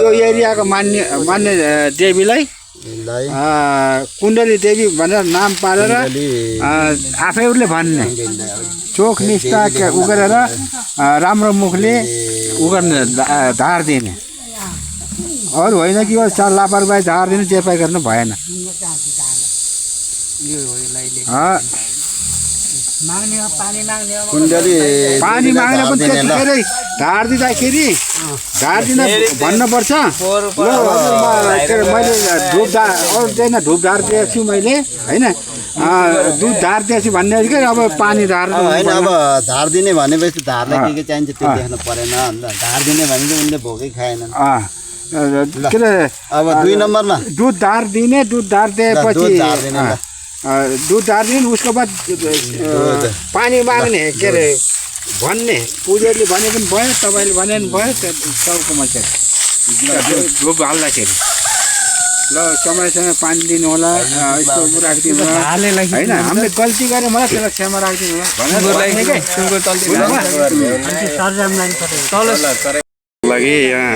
यो एरियाको मान्य देवीलाई कुण्डली देवी भनेर नाम पारेर आफैले भन्ने चोख निष्ठा उ गरेर राम्रो मुखले उ गर्ने धार दिने अरू होइन कि यो लापरवाही धार दिने जेपाई गर्नु भएन पानी माग्ने पनि त्यतिखेरै धार दिँदाखेरि धार दिन भन्नुपर्छ मैले धुप धार दिएको छु मैले होइन दुध धार दिएको छु भन्ने कि अब पानी धार होइन अब धार दिने भनेपछि धारलाई के चाहिन्छ त्यो देख्नु परेन अन्त धार दिने भने चाहिँ उनले भोकै खाएनन् के अरे अब 2 नम्बरमा दुध धार दिने दुध धार दिएपछि दूध धार दिने उसको बाद पानी माग्ने के अरे भन्ने पुजेरले भने पनि भयो तपाईँले भने पनि भयो टाउकोमा चाहिँ धुप हाल्दाखेरि ल समयसँग पानी दिनु होला यस्तो राखिदिनु होला होइन हामीले गल्ती गरेँ मलाई त्यसलाई क्षमा राखिदिनु होला लागि यहाँ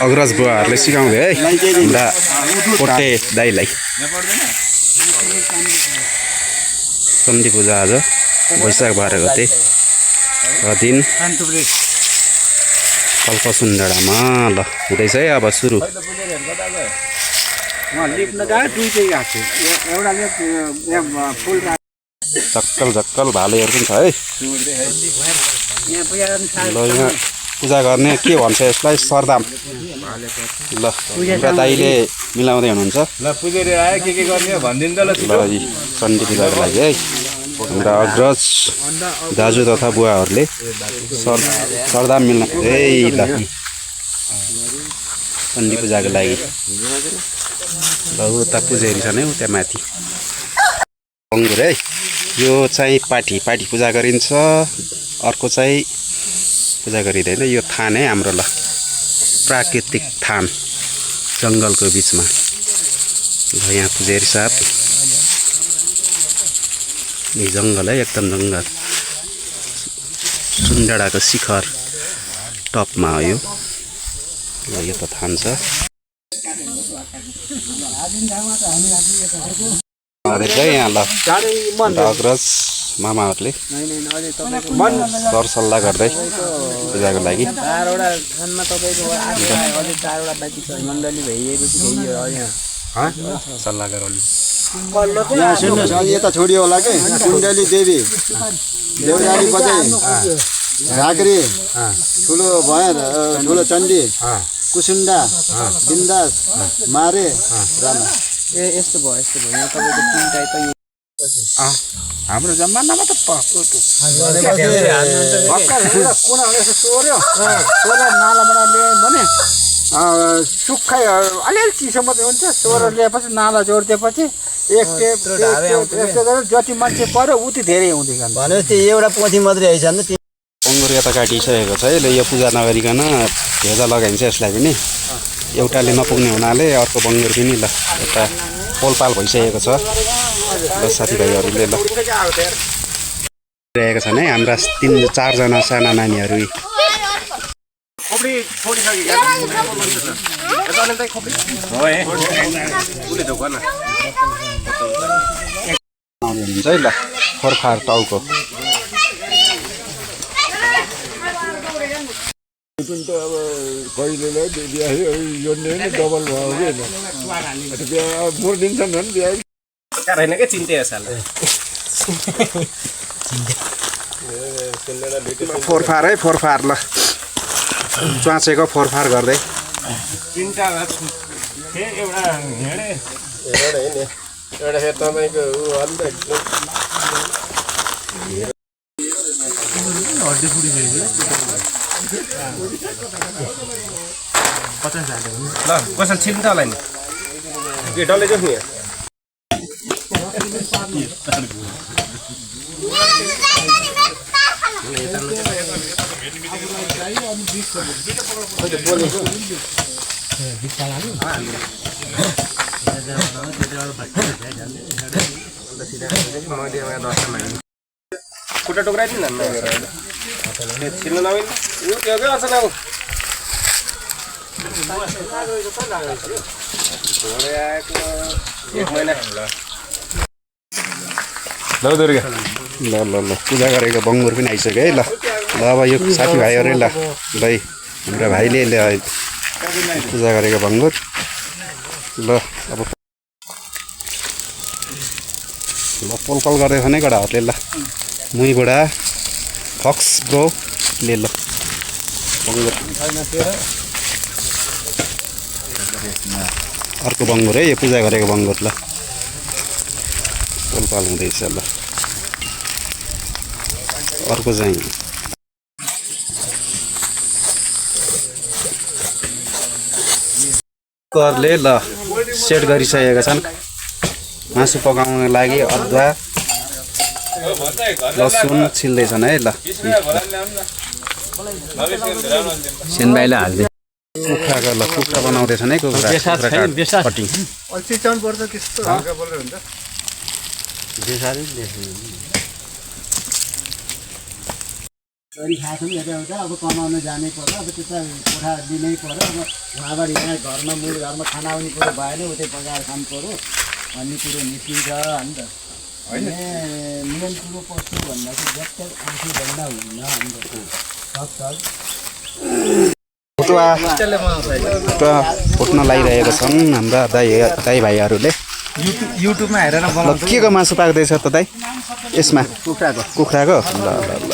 अग्रज बुवाहरूले सिकाउँदै है हाम्रा पोटे दाइलाई चण्डी पूजा आज वैशाख 12 गते दिन कल्पसुन्डामा ल हुँदैछ है अब सुरु झक्कल भालेहरू पनि छ है ल यहाँ पूजा गर्ने के भन्छ यसलाई सरदाम ल दाइले मिलाउँदै हुनुहुन्छ ल पुजेर आयो के गर्ने भनिदिनु त ल चण्डी पूजाको लागि है हाम्रा अग्रज दाजु तथा बुवाहरूले सरदाम मिल्न ए ल चण्डी पूजाको लागि ल उता पुजेरी छन् है उता माथि बङ्गुर है यो चाहिँ पाठी पूजा गरिन्छ अर्को चाहिँ पूजा गरिँदैन यो थान है हाम्रो ल प्राकृतिक थान जङ्गलको बिचमा ल यहाँ पुजेरी साहब यो जङ्गल है एकदम जङ्गल सुनडाँडाको शिखर टपमा हो यो ल यो त थान छ यहाँ ल अग्रज मामाहरूले सरसल्लाह गर्दै पूजाको लागि सल्लाह गराउने यहाँ सुन्नुहोस् अलि यता छोडियो होला कि कुण्डली देवी देउराली बजाइ झाँक्री ठुलो भएर ठुलो चण्डी कुसुन्डा बिन्दास मारे रामा यस्तो भयो यहाँ तपाईँको तिनवटा त हाम्रो जमानामा त नालाबाट ल्यायो भने सुक्खै अलिअलि चिसो मात्रै हुन्छ सोह्र ल्याएपछि नाला जोडिदिएपछि एक टेप जति मान्छे पर्यो उति धेरै हुँदै जान्छ भनेपछि एउटा पोथी मात्रै आइछ नि बङ्गुर यता काटिसकेको छ है ल यो पूजा नगरिकन भेजा लगाइन्छ यसलाई पनि एउटाले नपुग्ने हुनाले अर्को बङ्गुर पनि ल यता पोलपाल भइसकेको छ ल साथीभाइहरूले ल रहेका छन् है हाम्रा 3-4 जना साना नानीहरू हुन्छ है ल फोरफार टाउको फोरफार है फोरफार ल च्वाचेको फोरफार गर्दै ल कसरी छिल्नु त होला नि के डल्लै जोस् नि खुट्टा टुक्राइदिनु न छिल्नु नमिल्नु त्यो के गर्छ न ल दुर्गा ल ल ल पूजा गरेको बङ्गुर पनि आइसक्यो है ल ल अब यो साथीभाइहरू ल भाइ हाम्रो भाइले पूजा गरेको बङ्गुर ल अब ल पलपल गर्दैछ नै केटाहरूले ल मुहीबाट फक्स ब्रोले ल बङ्गुर अर्को बङ्गुर है यो पूजा गरेको बङ्गुर ल पलपल हुँदैछ ल अर्को चाहिँ कुकरले ल सेट गरिसकेका छन् मासु पकाउनको लागि अदुवा लसुन छिल्दैछन् है ल सेनबाईले हाल्दै कुखुराको ल कुखुरा बनाउँदैछन् है कुखुरा कटिङ गरी खाएको पनि यता अब कमाउन जानै पर्यो अब त्यता कोठा दिनै पर्यो अब उहाँबाट यहाँ घरमा मूल घरमा खाना आउने कुरो भएन उतै पकाएर खानु पर्यो भन्ने कुरो निस्किन्छ नि त होइन मेन कुरो कस्तो भन्दा चाहिँ जति आफू भन्दा हुन्न हाम्रो फुट्न लागिरहेका छन् हाम्रा दाइ भाइहरूले युट्युबमा हेरेर ल के को मासु पाक्दैछ त दाइ यसमा कुखुराको ल ल ल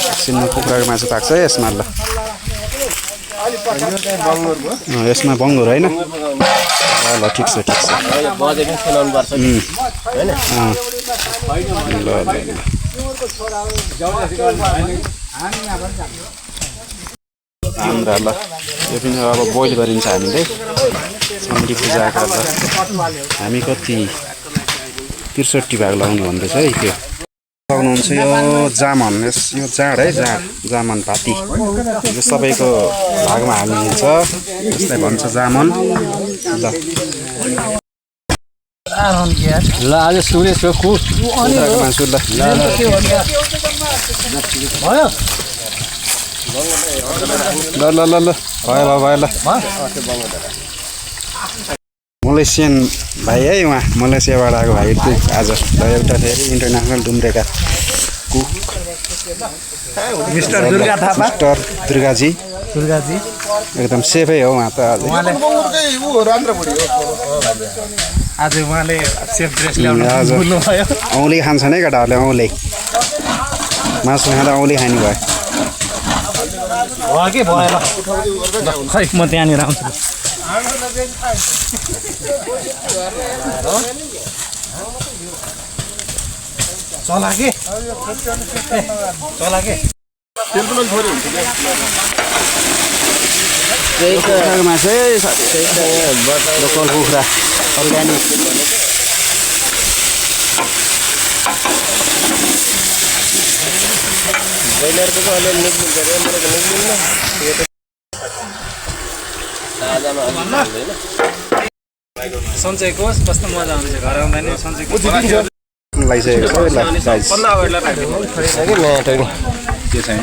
एकछिनमा कुखुराको मासु पाक्छ है यसमा ल यसमा बङ्गुर होइन ल ल ठिक छ ठिक छ ल हाम्रा ल यो पनि अब बोइल गरिन्छ हामीले चण्डी पूजाका ल हामी कति 63 भाग लगाउनु भन्दैछ है त्यो लगाउनुहुन्छ यो जामन यो जाँड है जामन भाती यो सबैको भागमा हाल्नुहुन्छ यसलाई भन्छ जामन ल आज सुरेशको कुखुराको मासु ल ल ल ल भयो ल मलेसियन भाइ है उहाँ मलेसियाबाट आएको भाइ कुक आज ल एउटा फेरि इन्टरनेसनल डुम्रेका cook mister Durga Thapa mister दुर्गाजी एकदम सेफै हो उहाँ त आज उहाँले सेफ ड्रेस ल्याउनु भयो औँली खान्छन् है केटाहरूले औँली मासु खाँदा औँली खाने भयो के भयो ल खै म त्यहाँनिर आउँछु चला के मासु है लोकल कुखुरा अर्ग्यानिक सन्चयको कस्तो मजा आउँछ घर आउँदा नि सन्चयको लगाइसकेको छ के छैन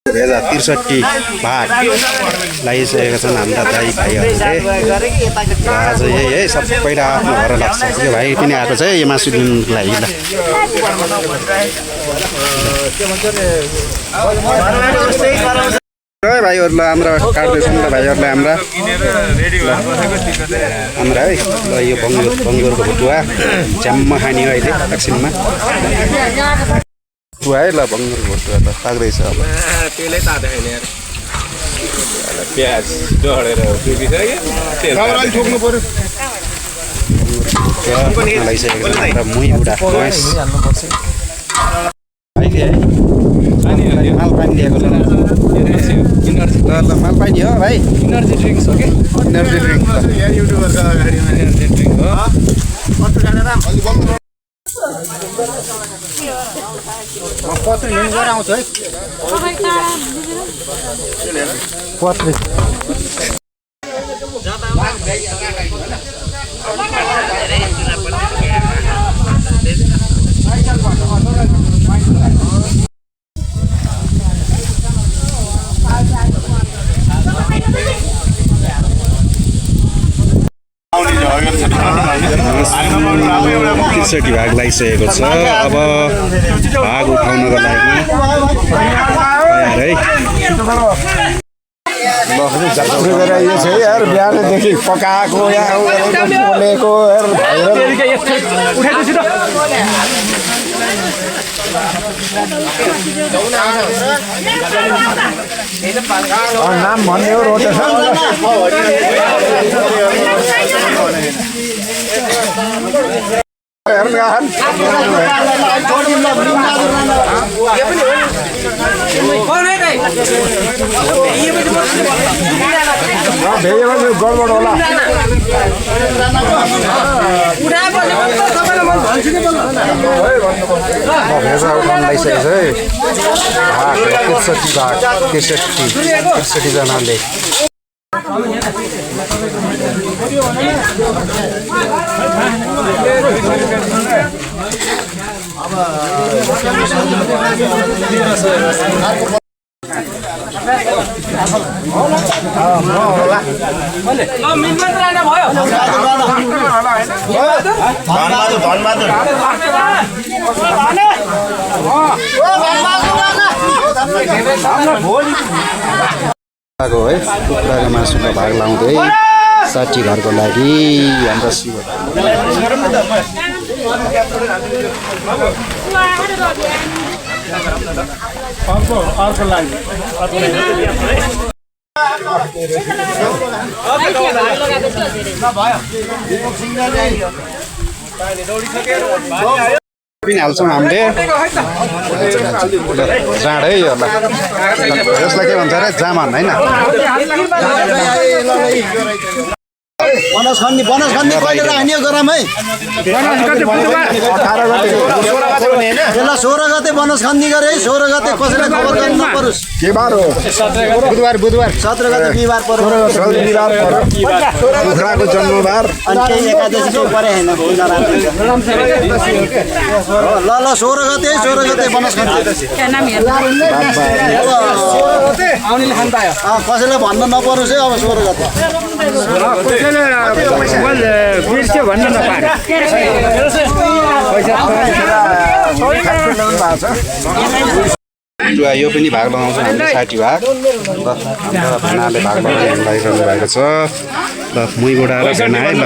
2063 भाग लगाइसकेका छन् हाम्रा दाइ भाइहरूले आज यही है सबैलाई आफ्नो घर लाग्छ यो भाइ पनि आएको छ है यो मासु दिनुको लागि ल भाइहरूलाई हाम्रा काट्दैछन् ल भाइहरूलाई हाम्रा है ल यो बङ्गुरको भुटुवा च्याम्म खाने हो अहिले एकछिनमा भुटुवा है ल बङ्गुरको भुटुवा त पाक्दैछ अब तेलै तातो छैन यार प्याज डढेर ठोक्नु पर्यो लगाइसकेको छ हाम्रा मुही बुढा गएस माल पानी ल्याएको ल माल पानी हो भाइ इनर्जी ड्रिङ्क्स हो कि इनर्जी ड्रिङ्क पत्र लिनु गएर आउँछु है पत्रे त्रिसठी भाग लागिसकेको छ। अब भाग उठाउनको लागि तयार है। यो चाहिँ यार बिहानदेखि पकाएको पोलेको नाम भन्ने हो रोटेसन गडबड होला भेजा उठाउनु लागिसकेको छ है। 63 जनाले है कुखुराको मासुको भाग लाउँदै 60 घरको लागि हाम्रो शिव पनि हाल्छौँ हामीले जाँड है यसलाई के भन्छ अरे जामान होइन। बनस खन्दी कहिले राख्ने हो गरम है। 16 गते बनस खन्दी गरे है। 16 गते कसैलाई खबर गर्नु नपरोस्। के बार हो? बुधबार 17 गते बिहिबार पर्यो। कुखुराको जन्मबार अनि केही एकादशी चाहिँ परे हैन ल 16 गते बनस खन्दी कसैलाई भन्न नपरोस् है। अब 16 गते बिर्स्यो भन्नु नपारे यो पनि भाग लगाउँछौँ हामीले 60 भाग। ल हाम्रो भेनाले भाग लगाइरहनु भएको छ। ल मुइबाट आएर भेना है। ल